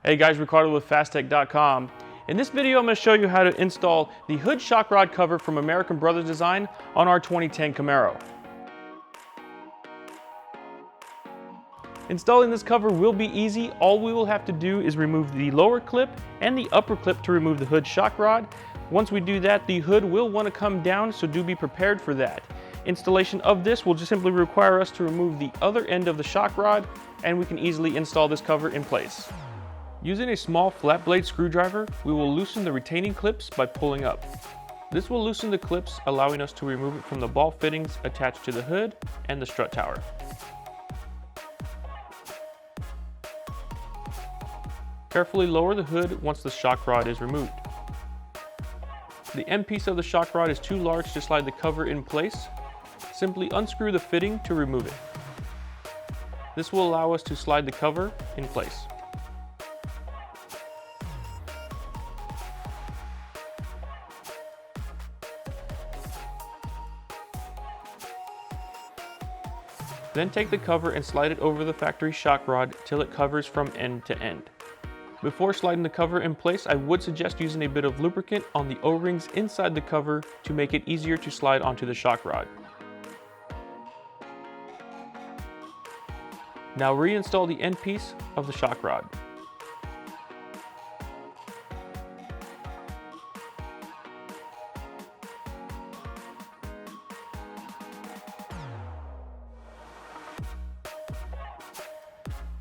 Hey guys, Ricardo with Phastek.com. In this video, I'm going to show you how to install the hood shock rod cover from American Brothers Design on our 2010 Camaro. Installing this cover will be easy. All we will have to do is remove the lower clip and the upper clip to remove the hood shock rod. Once we do that, the hood will want to come down, so do be prepared for that. Installation of this will just simply require us to remove the other end of the shock rod, and we can easily install this cover in place. Using a small flat blade screwdriver, we will loosen the retaining clips by pulling up. This will loosen the clips, allowing us to remove it from the ball fittings attached to the hood and the strut tower. Carefully lower the hood once the shock rod is removed. The end piece of the shock rod is too large to slide the cover in place. Simply unscrew the fitting to remove it. This will allow us to slide the cover in place. Then take the cover and slide it over the factory shock rod till it covers from end to end. Before sliding the cover in place, I would suggest using a bit of lubricant on the O-rings inside the cover to make it easier to slide onto the shock rod. Now reinstall the end piece of the shock rod.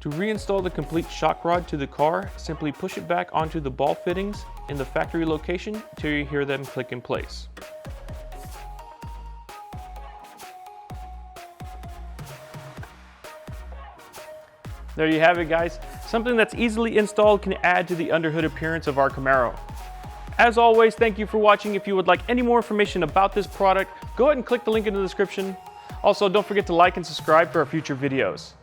To reinstall the complete shock rod to the car, simply push it back onto the ball fittings in the factory location till you hear them click in place. There you have it, guys. Something that's easily installed can add to the underhood appearance of our Camaro. As always, thank you for watching. If you would like any more information about this product, go ahead and click the link in the description. Also, don't forget to like and subscribe for our future videos.